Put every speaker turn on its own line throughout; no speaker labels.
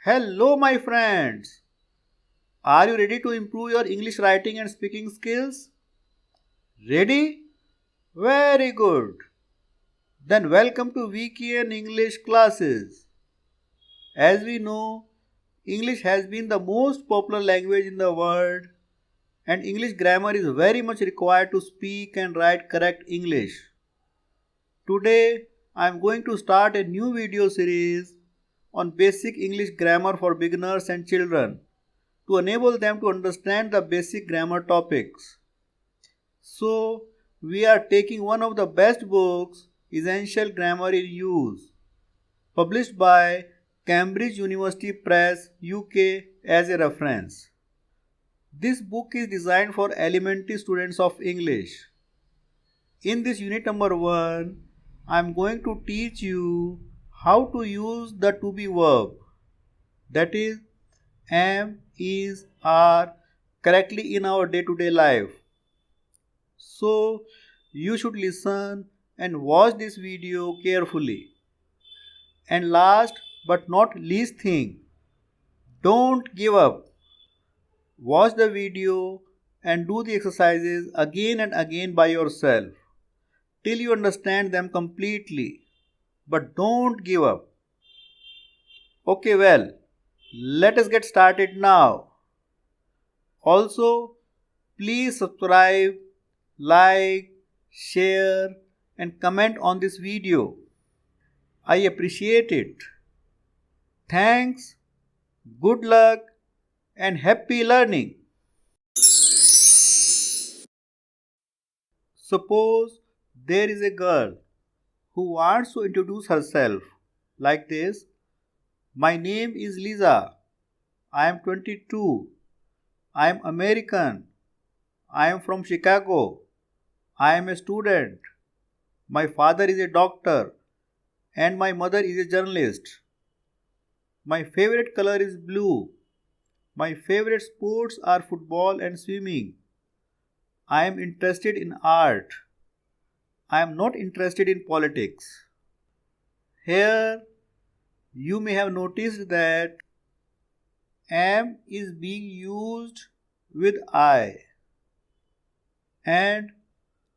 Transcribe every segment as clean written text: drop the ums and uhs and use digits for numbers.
Hello, my friends. Are you ready to improve your English writing and speaking skills? Ready? Very good. Then welcome to weekend English classes. As we know, English has been the most popular language in the world, and English grammar is very much required to speak and write correct English. Today, I am going to start a new video series on basic English grammar for beginners and children to enable them to understand the basic grammar topics. So, we are taking one of the best books, Essential Grammar in Use, published by Cambridge University Press U.K. as a reference. This book is designed for elementary students of English. In this unit number 1, I am going to teach you how to use the to be verb, that is am, is, are, correctly in our day-to-day life. So, you should listen and watch this video carefully. And last but not least thing, don't give up. Watch the video and do the exercises again and again by yourself till you understand them completely. But don't give up. Okay, well, let us get started now. Also, please subscribe, like, share and comment on this video. I appreciate it. Thanks, good luck and happy learning. Suppose there is a girl who wants to introduce herself like this. My name is Lisa. I am 22. I am American. I am from Chicago. I am a student. My father is a doctor and my mother is a journalist. My favorite color is blue. My favorite sports are football and swimming. I am interested in art. I am not interested in politics. Here, you may have noticed that am is being used with I and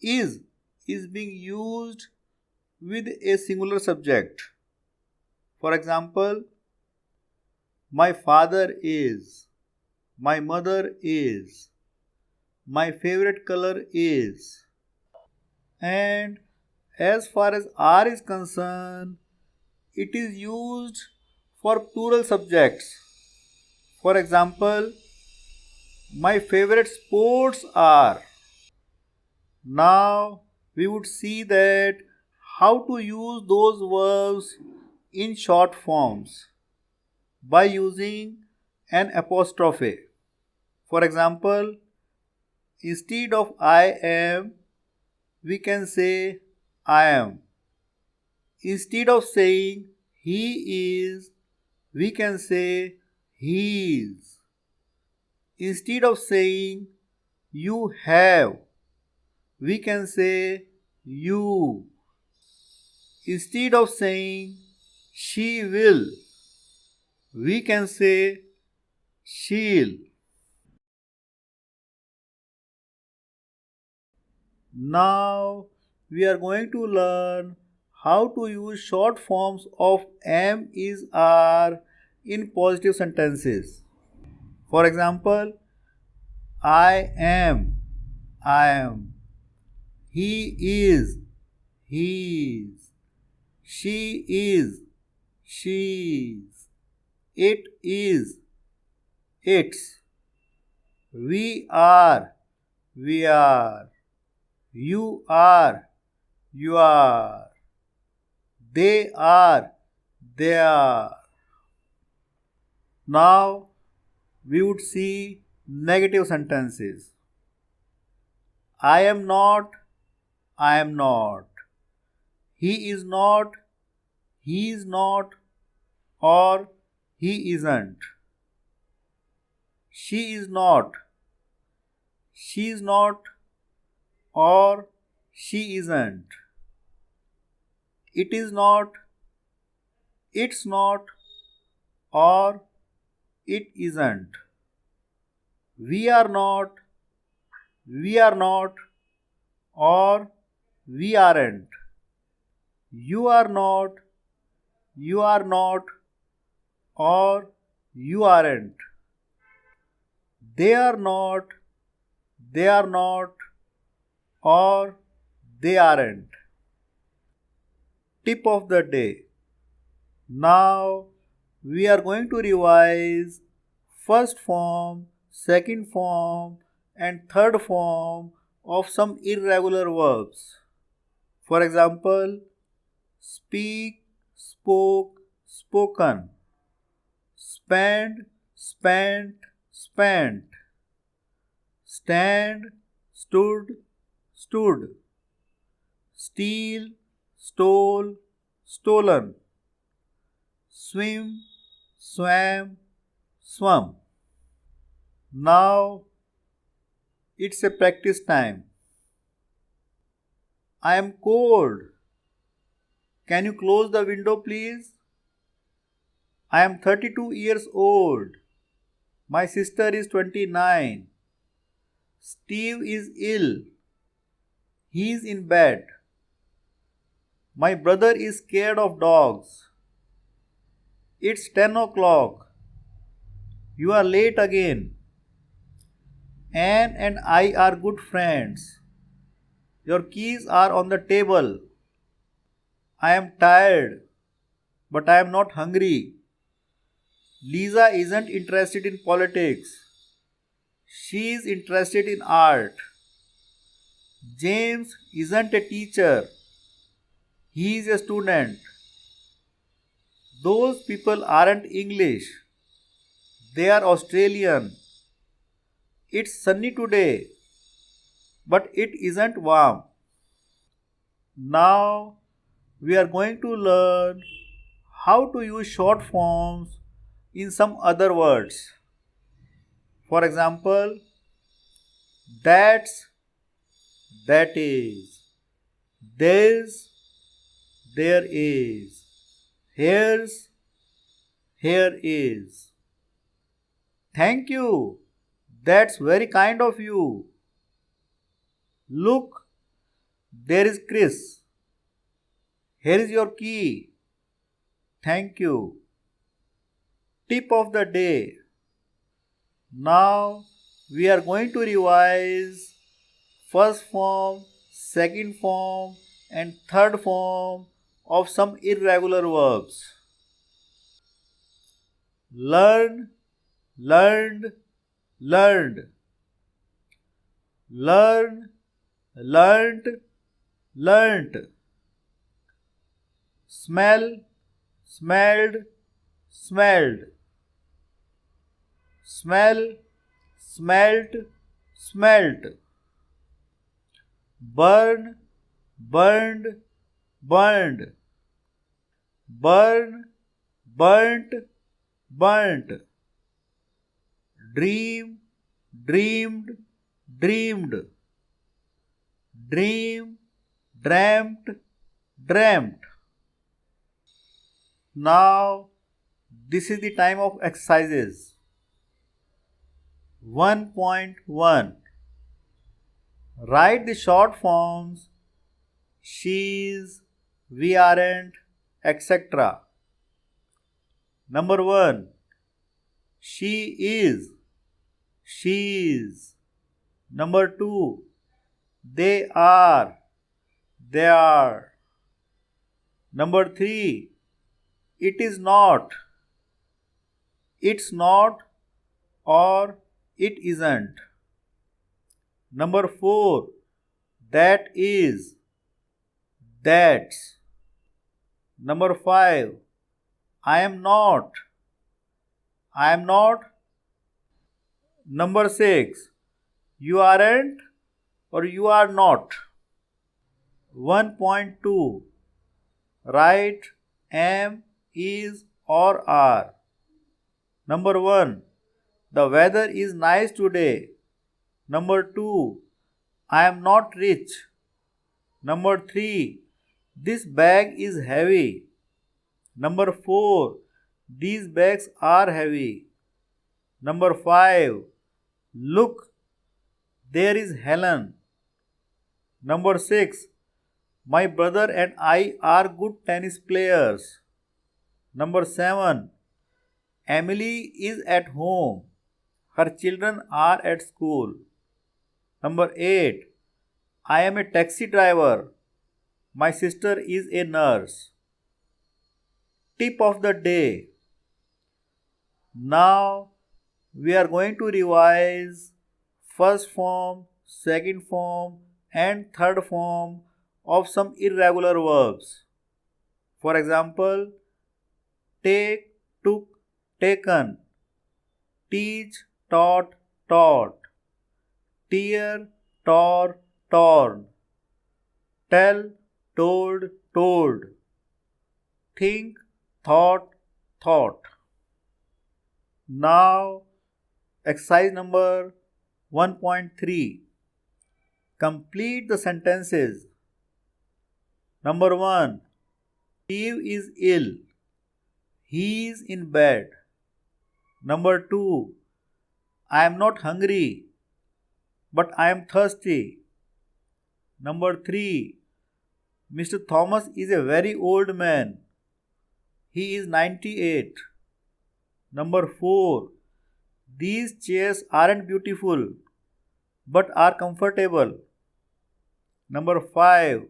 is being used with a singular subject. For example, my father is, my mother is, my favorite color is. And as far as are is concerned, it is used for plural subjects. For example, my favorite sports are. Now we would see that how to use those verbs in short forms by using an apostrophe. For example, instead of I am, we can say I am. Instead of saying he is, we can say he is. Instead of saying you have, we can say you. Instead of saying she will, we can say she'll. Now we are going to learn how to use short forms of am, is, are in positive sentences. For example, I am, I am. He is, he is. She is, she is. It is, it's. We are, we are. You are, you are. They are, they are. Now we would see negative sentences. I am not, I am not. He is not, he is not, or he isn't. She is not, she is not, or she isn't. It is not, it's not, or it isn't. We are not, we are not, or we aren't. You are not, you are not, or you aren't. They are not, they are not, or they aren't. Tip of the day. Now we are going to revise first form, second form, and third form of some irregular verbs. For example, speak, spoke, spoken, spend, spent, spent, stand, stood, stood, steal, stole, stolen, swim, swam, swum. Now it's a practice time. I am cold. Can you close the window, please? I am 32 years old. My sister is 29. Steve is ill. He is in bed. My brother is scared of dogs. It's 10 o'clock. You are late again. Anne and I are good friends. Your keys are on the table. I am tired, but I am not hungry. Lisa isn't interested in politics. She is interested in art. James isn't a teacher. He is a student. Those people aren't English. They are Australian. It's sunny today, but it isn't warm. Now we are going to learn how to use short forms in some other words. For example, that's, that is, there's, there is, here's, here is. Thank you. That's very kind of you. Look, there is Chris. Here is your key. Thank you. Tip of the day. Now we are going to revise first form, second form, and third form of some irregular verbs. Learn, learned, learned. Learn, learnt, learnt. Smell, smelled, smelled. Smell, smelt, smelt. Burn, burned, burned. Burn, burnt, burnt. Dream, dreamed, dreamed. Dream, dreamt, dreamt. Now, this is the time of exercises. 1.1. Write the short forms she's, we aren't, etc. Number 1. She is, she's. Number 2. They are, they are. Number 3. It is not, it's not, or it isn't. Number 4. That is, that's. Number 5. I am not, I am not. Number 6. You aren't or you are not. 1.2. Write am, is, or are. Number 1. The weather is nice today. Number 2. I am not rich. Number 3. This bag is heavy. Number 4. These bags are heavy. Number 5. Look, there is Helen. Number 6. My brother and I are good tennis players. Number 7. Emily is at home. Her children are at school. Number 8. I am a taxi driver. My sister is a nurse. Tip of the day. Now we are going to revise first form, second form, and third form of some irregular verbs. For example, take, took, taken, teach, taught, taught, tear, tore, torn, tell, told, told, think, thought, thought. Now, exercise number 1.3. Complete the sentences. Number 1. Steve is ill. He is in bed. Number 2. I am not hungry, but I am thirsty. Number 3. Mr. Thomas is a very old man. He is 98. Number 4. These chairs aren't beautiful, but are comfortable. Number 5.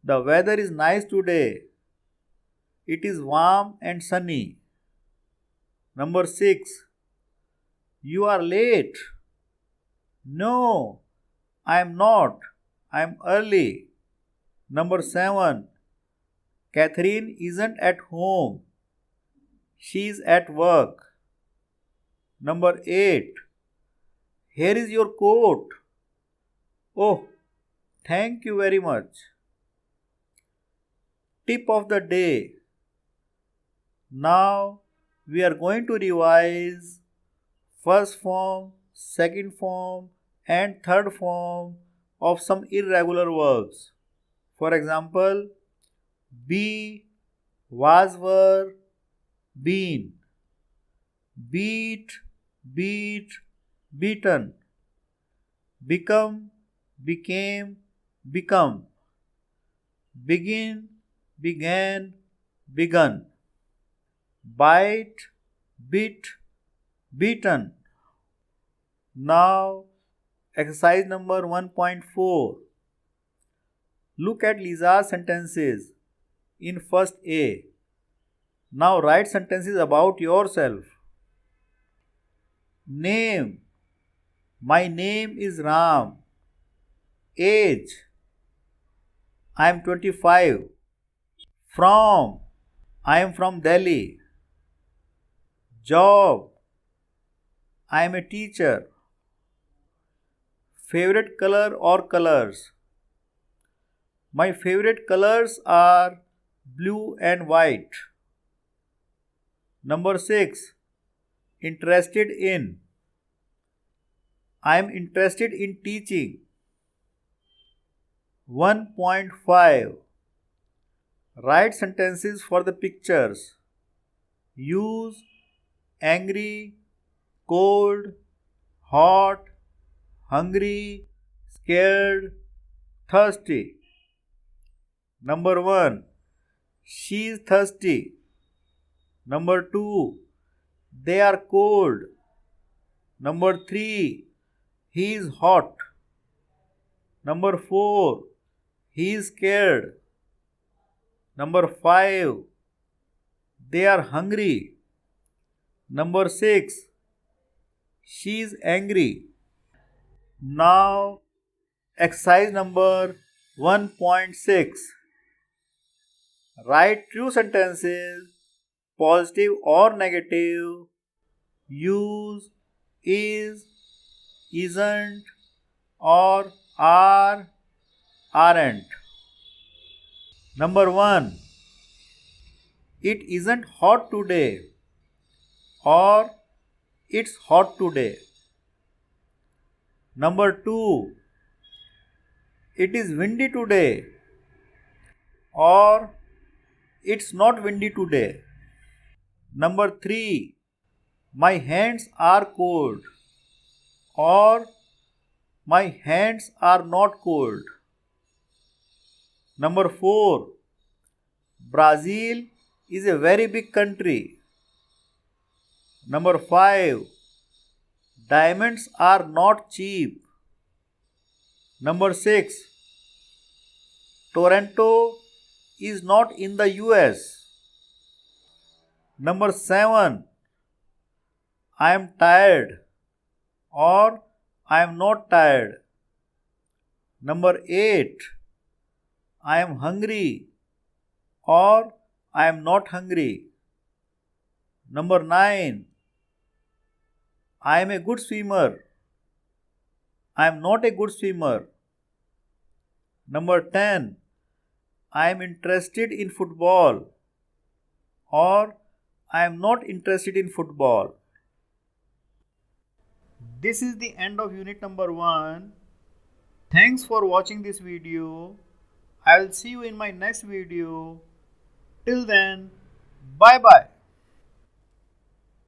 The weather is nice today. It is warm and sunny. Number 6. You are late. No, I am not. I am early. Number 7. Catherine isn't at home. She is at work. Number 8. Here is your coat. Oh, thank you very much. Tip of the day. Now we are going to revise first form, second form, and third form of some irregular verbs. For example, be, was, were, been, beat, beat, beaten, become, became, become, begin, began, begun, bite, bit, beaten. Now, exercise number 1.4. Look at Lisa's sentences in first A. Now write sentences about yourself. Name. My name is Ram. Age. I am 25. From. I am from Delhi. Job. I am a teacher. Favorite color or colors. My favorite colors are blue and white. Number 6. Interested in. I am interested in teaching. 1.5. Write sentences for the pictures. Use angry, cold, hot, hungry, scared, thirsty. Number 1. She is thirsty. Number 2. They are cold. Number 3. He is hot. Number 4. He is scared. Number 5. They are hungry. Number 6. She is angry. Now, exercise number 1.6. Write true sentences, positive or negative. Use is, isn't, or are, aren't. Number 1. It isn't hot today, or it's hot today. Number 2. It is windy today, or it's not windy today. Number 3. My hands are cold or my hands are not cold. Number 4. Brazil is a very big country. Number 5. Diamonds are not cheap. Number 6. Toronto is not in the US. Number 7. I am tired or I am not tired. Number 8. I am hungry or I am not hungry. Number 9. I am a good swimmer. I am not a good swimmer. Number 10. I am interested in football or I am not interested in football. This is the end of unit number 1. Thanks for watching this video. I will see you in my next video. Till then, bye bye.